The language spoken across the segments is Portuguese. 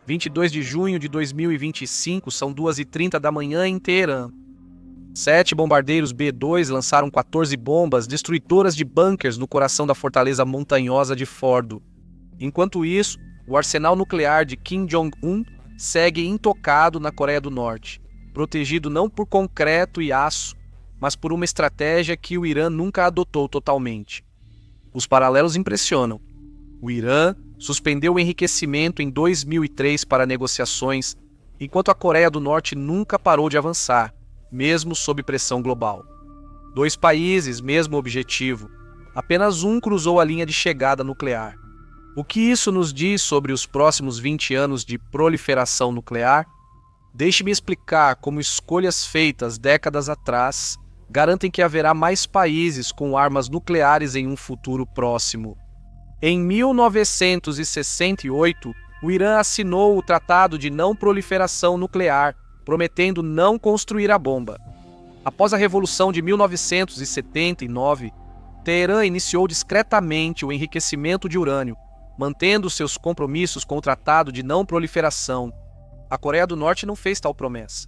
22 de junho de 2025, são 2h30 da manhã em Teherã. 7 bombardeiros B-2 lançaram 14 bombas destruidoras de bunkers no coração da fortaleza montanhosa de Fordo. Enquanto isso, o arsenal nuclear de Kim Jong-un segue intocado na Coreia do Norte, protegido não por concreto e aço, mas por uma estratégia que o Irã nunca adotou totalmente. Os paralelos impressionam. O Irã suspendeu o enriquecimento em 2003 para negociações, enquanto a Coreia do Norte nunca parou de avançar, mesmo sob pressão global. 2 países, mesmo objetivo. Apenas um cruzou a linha de chegada nuclear. O que isso nos diz sobre os próximos 20 anos de proliferação nuclear? Deixe-me explicar como escolhas feitas décadas atrás garantem que haverá mais países com armas nucleares em um futuro próximo. Em 1968, o Irã assinou o Tratado de Não Proliferação Nuclear, prometendo não construir a bomba. Após a Revolução de 1979, Teherã iniciou discretamente o enriquecimento de urânio, mantendo seus compromissos com o Tratado de Não Proliferação. A Coreia do Norte não fez tal promessa.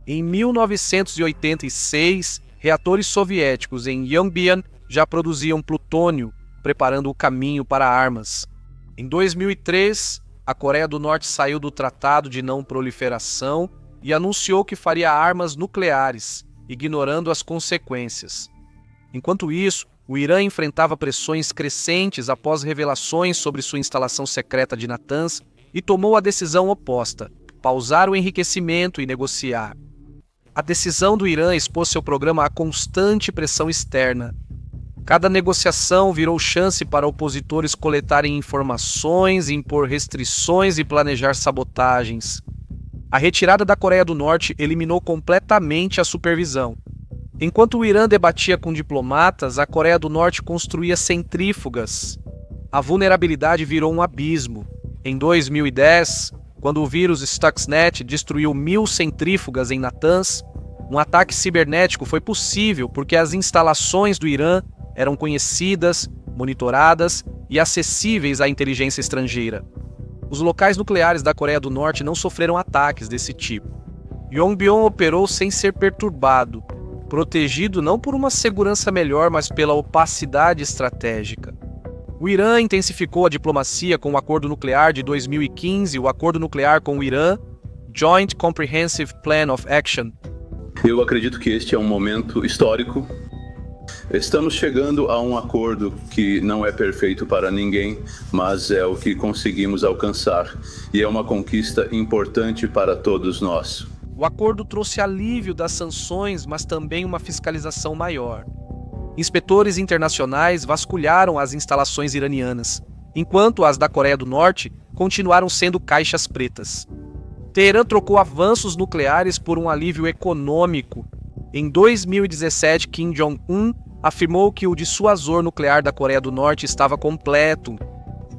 Em 1986, reatores soviéticos em Yongbyon já produziam plutônio, preparando o caminho para armas. Em 2003, a Coreia do Norte saiu do Tratado de Não Proliferação e anunciou que faria armas nucleares, ignorando as consequências. Enquanto isso, o Irã enfrentava pressões crescentes após revelações sobre sua instalação secreta de Natanz e tomou a decisão oposta: pausar o enriquecimento e negociar. A decisão do Irã expôs seu programa à constante pressão externa. Cada negociação virou chance para opositores coletarem informações, impor restrições e planejar sabotagens. A retirada da Coreia do Norte eliminou completamente a supervisão. Enquanto o Irã debatia com diplomatas, a Coreia do Norte construía centrífugas. A vulnerabilidade virou um abismo. Em 2010, quando o vírus Stuxnet destruiu 1000 centrífugas em Natanz, um ataque cibernético foi possível porque as instalações do Irã eram conhecidas, monitoradas e acessíveis à inteligência estrangeira. Os locais nucleares da Coreia do Norte não sofreram ataques desse tipo. Yongbyon operou sem ser perturbado, protegido não por uma segurança melhor, mas pela opacidade estratégica. O Irã intensificou a diplomacia com o Acordo Nuclear de 2015, o Acordo Nuclear com o Irã, Joint Comprehensive Plan of Action. Eu acredito que este é um momento histórico. Estamos chegando a um acordo que não é perfeito para ninguém, mas é o que conseguimos alcançar, e é uma conquista importante para todos nós. O acordo trouxe alívio das sanções, mas também uma fiscalização maior. Inspetores internacionais vasculharam as instalações iranianas, enquanto as da Coreia do Norte continuaram sendo caixas pretas. Teherã trocou avanços nucleares por um alívio econômico. Em 2017, Kim Jong-un afirmou que o dissuasor nuclear da Coreia do Norte estava completo.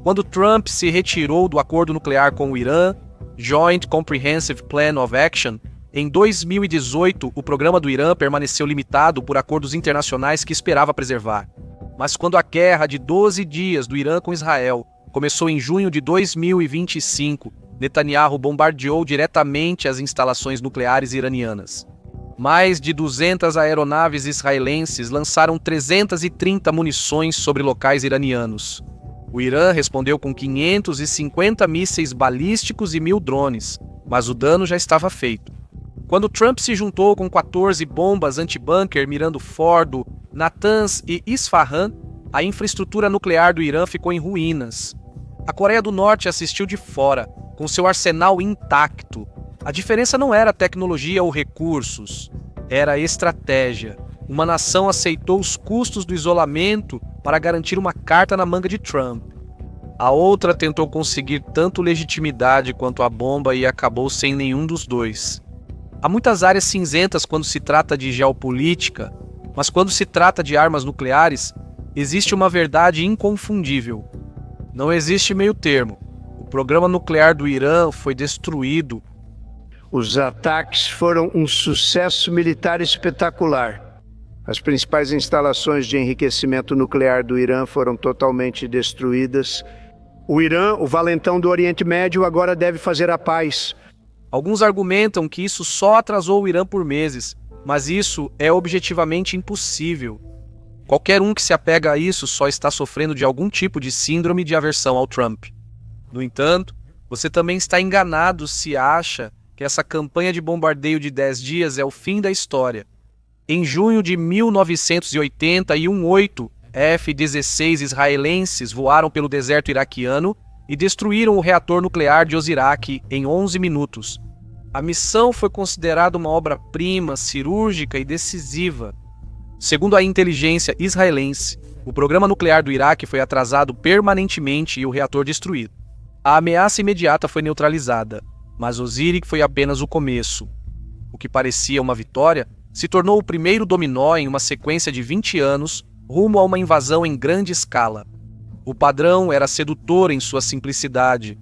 Quando Trump se retirou do acordo nuclear com o Irã, Joint Comprehensive Plan of Action, em 2018, o programa do Irã permaneceu limitado por acordos internacionais que esperava preservar. Mas quando a guerra de 12 dias do Irã com Israel começou em junho de 2025, Netanyahu bombardeou diretamente as instalações nucleares iranianas. Mais de 200 aeronaves israelenses lançaram 330 munições sobre locais iranianos. O Irã respondeu com 550 mísseis balísticos e 1000 drones, mas o dano já estava feito. Quando Trump se juntou com 14 bombas anti-bunker mirando Fordo, Natanz e Isfahan, a infraestrutura nuclear do Irã ficou em ruínas. A Coreia do Norte assistiu de fora, com seu arsenal intacto. A diferença não era tecnologia ou recursos, era a estratégia. Uma nação aceitou os custos do isolamento para garantir uma carta na manga de Trump. A outra tentou conseguir tanto legitimidade quanto a bomba e acabou sem nenhum dos dois. Há muitas áreas cinzentas quando se trata de geopolítica, mas quando se trata de armas nucleares, existe uma verdade inconfundível. Não existe meio termo. O programa nuclear do Irã foi destruído. Os ataques foram um sucesso militar espetacular. As principais instalações de enriquecimento nuclear do Irã foram totalmente destruídas O Irã, o valentão do Oriente Médio, agora deve fazer a paz. Alguns argumentam que isso só atrasou o Irã por meses, mas isso é objetivamente impossível. Qualquer um que se apega a isso só está sofrendo de algum tipo de síndrome de aversão ao Trump. No entanto, você também está enganado se acha que essa campanha de bombardeio de 10 dias é o fim da história. Em junho de 1981, 8 F-16 israelenses voaram pelo deserto iraquiano e destruíram o reator nuclear de Osirak em 11 minutos. A missão foi considerada uma obra-prima, cirúrgica e decisiva. Segundo a inteligência israelense, o programa nuclear do Iraque foi atrasado permanentemente e o reator destruído. A ameaça imediata foi neutralizada, mas Osirak foi apenas o começo. O que parecia uma vitória se tornou o primeiro dominó em uma sequência de 20 anos rumo a uma invasão em grande escala. O padrão era sedutor em sua simplicidade.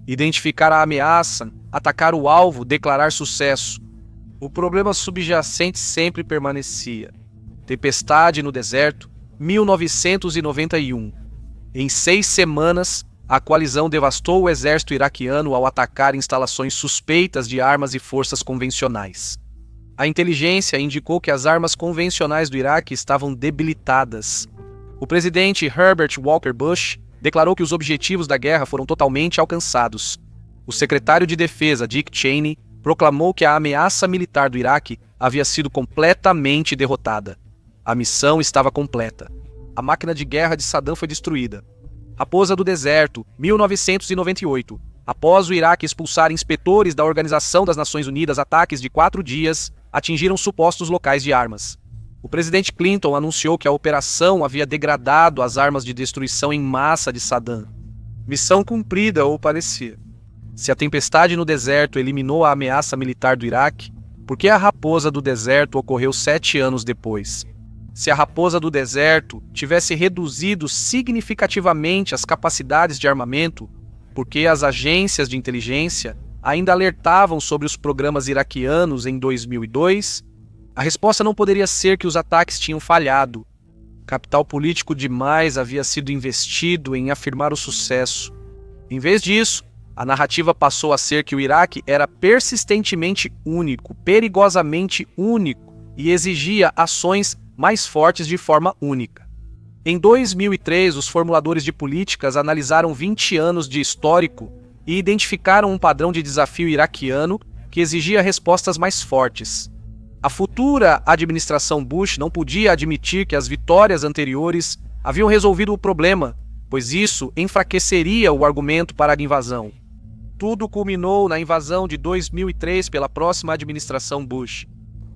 Identificar a ameaça, atacar o alvo, declarar sucesso. O problema subjacente sempre permanecia. Tempestade no deserto, 1991. Em 6 semanas, a coalizão devastou o exército iraquiano ao atacar instalações suspeitas de armas e forças convencionais. A inteligência indicou que as armas convencionais do Iraque estavam debilitadas. O presidente Herbert Walker Bush declarou que os objetivos da guerra foram totalmente alcançados. O secretário de Defesa, Dick Cheney, proclamou que a ameaça militar do Iraque havia sido completamente derrotada. A missão estava completa. A máquina de guerra de Saddam foi destruída. Raposa do Deserto, 1998. Após o Iraque expulsar inspetores da Organização das Nações Unidas, ataques de 4 dias atingiram supostos locais de armas. O presidente Clinton anunciou que a operação havia degradado as armas de destruição em massa de Saddam. Missão cumprida, ou parecia. Se a tempestade no deserto eliminou a ameaça militar do Iraque, por que a Raposa do Deserto ocorreu 7 anos depois? Se a Raposa do Deserto tivesse reduzido significativamente as capacidades de armamento, por que as agências de inteligência ainda alertavam sobre os programas iraquianos em 2002? A resposta não poderia ser que os ataques tinham falhado. Capital político demais havia sido investido em afirmar o sucesso. Em vez disso, a narrativa passou a ser que o Iraque era persistentemente único, perigosamente único, e exigia ações mais fortes de forma única. Em 2003, os formuladores de políticas analisaram 20 anos de histórico e identificaram um padrão de desafio iraquiano que exigia respostas mais fortes. A futura administração Bush não podia admitir que as vitórias anteriores haviam resolvido o problema, pois isso enfraqueceria o argumento para a invasão. Tudo culminou na invasão de 2003 pela próxima administração Bush.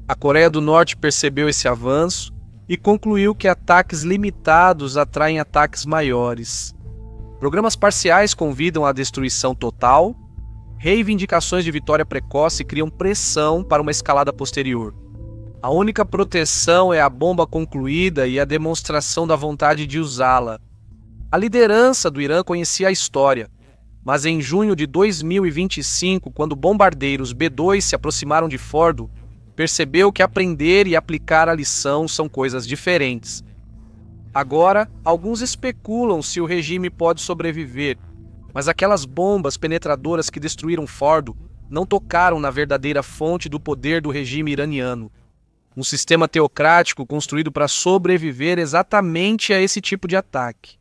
A Coreia do Norte percebeu esse avanço e concluiu que ataques limitados atraem ataques maiores. Programas parciais convidam à destruição total, reivindicações de vitória precoce criam pressão para uma escalada posterior. A única proteção é a bomba concluída e a demonstração da vontade de usá-la. A liderança do Irã conhecia a história, mas em junho de 2025, quando bombardeiros B-2 se aproximaram de Fordo, percebeu que aprender e aplicar a lição são coisas diferentes. Agora, alguns especulam se o regime pode sobreviver, mas aquelas bombas penetradoras que destruíram Fordo não tocaram na verdadeira fonte do poder do regime iraniano. Um sistema teocrático construído para sobreviver exatamente a esse tipo de ataque.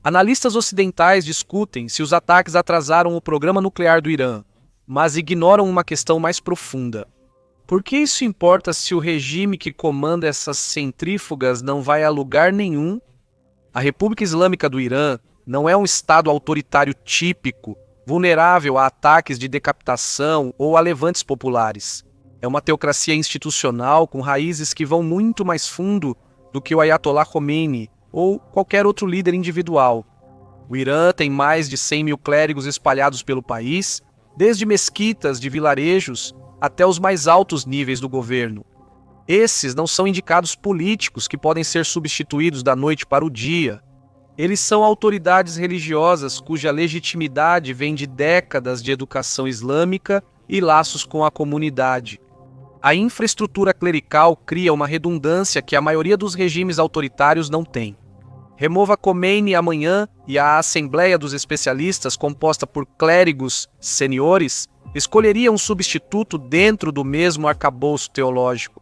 Analistas ocidentais discutem se os ataques atrasaram o programa nuclear do Irã, mas ignoram uma questão mais profunda. Por que isso importa se o regime que comanda essas centrífugas não vai a lugar nenhum? A República Islâmica do Irã não é um estado autoritário típico, vulnerável a ataques de decapitação ou a levantes populares. É uma teocracia institucional com raízes que vão muito mais fundo do que o Ayatollah Khomeini ou qualquer outro líder individual. O Irã tem mais de 100 mil clérigos espalhados pelo país, desde mesquitas de vilarejos até os mais altos níveis do governo. Esses não são indicados políticos que podem ser substituídos da noite para o dia. Eles são autoridades religiosas cuja legitimidade vem de décadas de educação islâmica e laços com a comunidade. A infraestrutura clerical cria uma redundância que a maioria dos regimes autoritários não tem. Remova Khomeini amanhã e a Assembleia dos Especialistas, composta por clérigos seniores, escolheria um substituto dentro do mesmo arcabouço teológico.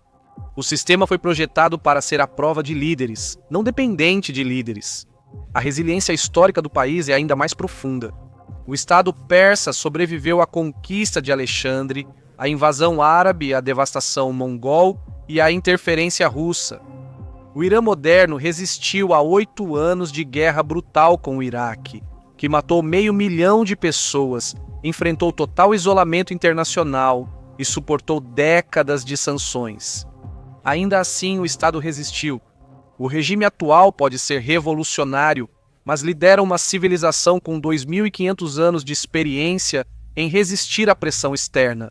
O sistema foi projetado para ser a prova de líderes, não dependente de líderes. A resiliência histórica do país é ainda mais profunda. O Estado persa sobreviveu à conquista de Alexandre, à invasão árabe, à devastação mongol e à interferência russa. O Irã moderno resistiu a 8 anos de guerra brutal com o Iraque, que matou 500 mil de pessoas, enfrentou total isolamento internacional e suportou décadas de sanções. Ainda assim, o Estado resistiu. O regime atual pode ser revolucionário, mas lidera uma civilização com 2.500 anos de experiência em resistir à pressão externa.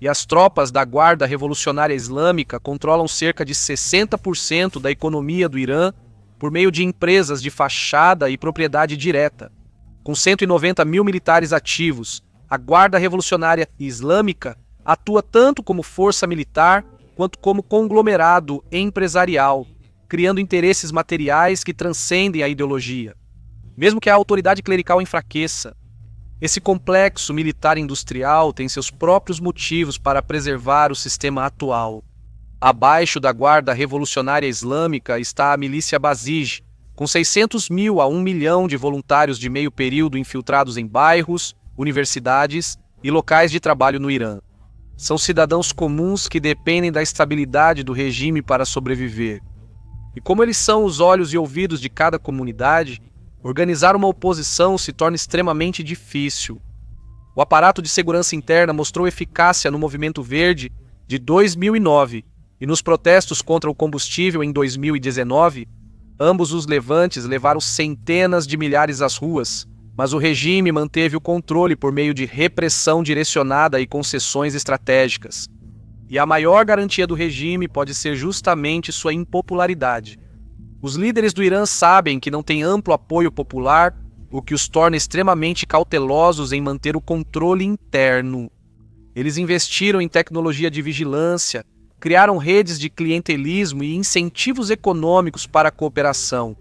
E as tropas da Guarda Revolucionária Islâmica controlam cerca de 60% da economia do Irã por meio de empresas de fachada e propriedade direta. Com 190 mil militares ativos, a Guarda Revolucionária Islâmica atua tanto como força militar quanto como conglomerado empresarial, criando interesses materiais que transcendem a ideologia. Mesmo que a autoridade clerical enfraqueça, esse complexo militar-industrial tem seus próprios motivos para preservar o sistema atual. Abaixo da Guarda Revolucionária Islâmica está a milícia Basij, com 600 mil a 1 milhão de voluntários de meio período infiltrados em bairros, universidades e locais de trabalho no Irã. São cidadãos comuns que dependem da estabilidade do regime para sobreviver. E como eles são os olhos e ouvidos de cada comunidade, organizar uma oposição se torna extremamente difícil. O aparato de segurança interna mostrou eficácia no Movimento Verde de 2009 e nos protestos contra o combustível em 2019, ambos os levantes levaram centenas de milhares às ruas, mas o regime manteve o controle por meio de repressão direcionada e concessões estratégicas. E a maior garantia do regime pode ser justamente sua impopularidade. Os líderes do Irã sabem que não têm amplo apoio popular, o que os torna extremamente cautelosos em manter o controle interno. Eles investiram em tecnologia de vigilância, criaram redes de clientelismo e incentivos econômicos para a cooperação.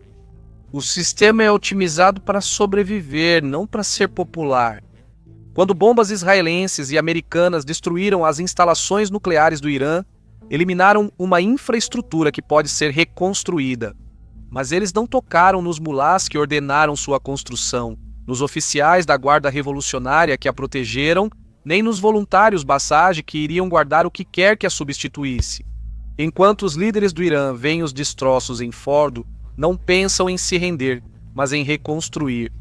O sistema é otimizado para sobreviver, não para ser popular. Quando bombas israelenses e americanas destruíram as instalações nucleares do Irã, eliminaram uma infraestrutura que pode ser reconstruída. Mas eles não tocaram nos mulás que ordenaram sua construção, nos oficiais da Guarda Revolucionária que a protegeram, nem nos voluntários Basaj que iriam guardar o que quer que a substituísse. Enquanto os líderes do Irã veem os destroços em Fordo, não pensam em se render, mas em reconstruir.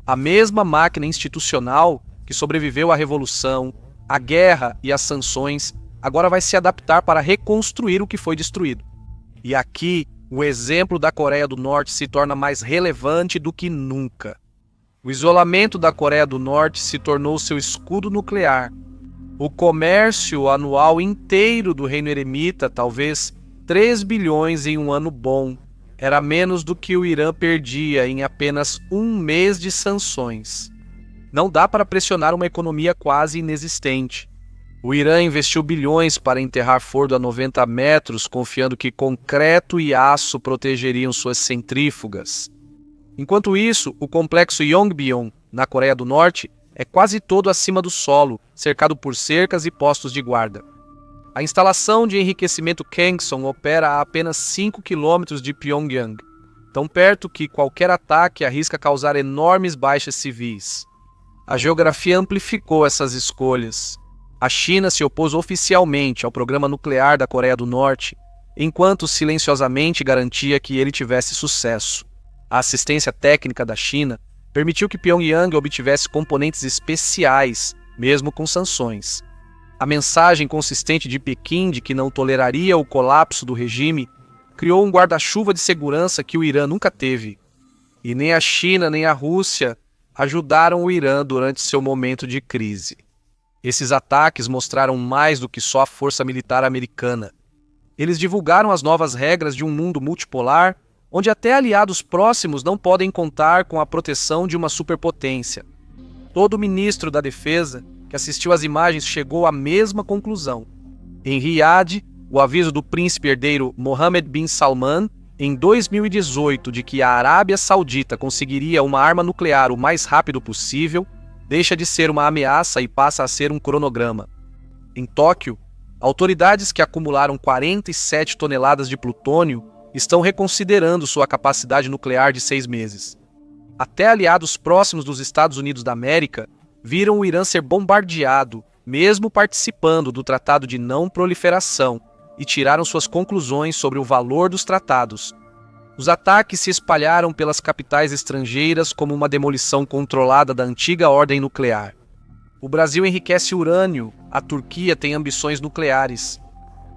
A mesma máquina institucional que sobreviveu à revolução, à guerra e às sanções, agora vai se adaptar para reconstruir o que foi destruído. E aqui, o exemplo da Coreia do Norte se torna mais relevante do que nunca. O isolamento da Coreia do Norte se tornou seu escudo nuclear. O comércio anual inteiro do Reino Eremita, talvez 3 bilhões em um ano bom, era menos do que o Irã perdia em apenas um mês de sanções. Não dá para pressionar uma economia quase inexistente. O Irã investiu bilhões para enterrar Fordo a 90 metros, confiando que concreto e aço protegeriam suas centrífugas. Enquanto isso, o complexo Yongbyon, na Coreia do Norte, é quase todo acima do solo, cercado por cercas e postos de guarda. A instalação de enriquecimento Kaesong opera a apenas 5 quilômetros de Pyongyang, tão perto que qualquer ataque arrisca causar enormes baixas civis. A geografia amplificou essas escolhas. A China se opôs oficialmente ao programa nuclear da Coreia do Norte, enquanto silenciosamente garantia que ele tivesse sucesso. A assistência técnica da China permitiu que Pyongyang obtivesse componentes especiais, mesmo com sanções. A mensagem consistente de Pequim de que não toleraria o colapso do regime criou um guarda-chuva de segurança que o Irã nunca teve. E nem a China nem a Rússia ajudaram o Irã durante seu momento de crise. Esses ataques mostraram mais do que só a força militar americana. Eles divulgaram as novas regras de um mundo multipolar, onde até aliados próximos não podem contar com a proteção de uma superpotência. Todo ministro da Defesa que assistiu às imagens chegou à mesma conclusão. Em Riad, o aviso do príncipe herdeiro Mohammed bin Salman em 2018 de que a Arábia Saudita conseguiria uma arma nuclear o mais rápido possível, deixa de ser uma ameaça e passa a ser um cronograma. Em Tóquio, autoridades que acumularam 47 toneladas de plutônio estão reconsiderando sua capacidade nuclear de 6 meses. Até aliados próximos dos Estados Unidos da América viram o Irã ser bombardeado, mesmo participando do Tratado de Não Proliferação, e tiraram suas conclusões sobre o valor dos tratados. Os ataques se espalharam pelas capitais estrangeiras como uma demolição controlada da antiga ordem nuclear. O Brasil enriquece urânio, a Turquia tem ambições nucleares.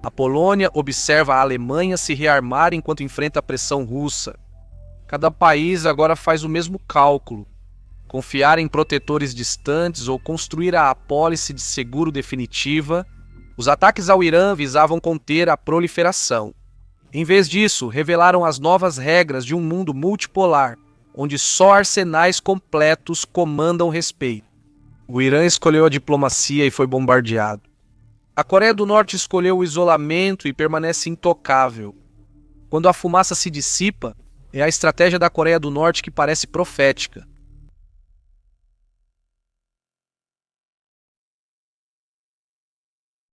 A Polônia observa a Alemanha se rearmar enquanto enfrenta a pressão russa. Cada país agora faz o mesmo cálculo: confiar em protetores distantes ou construir a apólice de seguro definitiva. Os ataques ao Irã visavam conter a proliferação. Em vez disso, revelaram as novas regras de um mundo multipolar, onde só arsenais completos comandam respeito. O Irã escolheu a diplomacia e foi bombardeado. A Coreia do Norte escolheu o isolamento e permanece intocável. Quando a fumaça se dissipa, é a estratégia da Coreia do Norte que parece profética.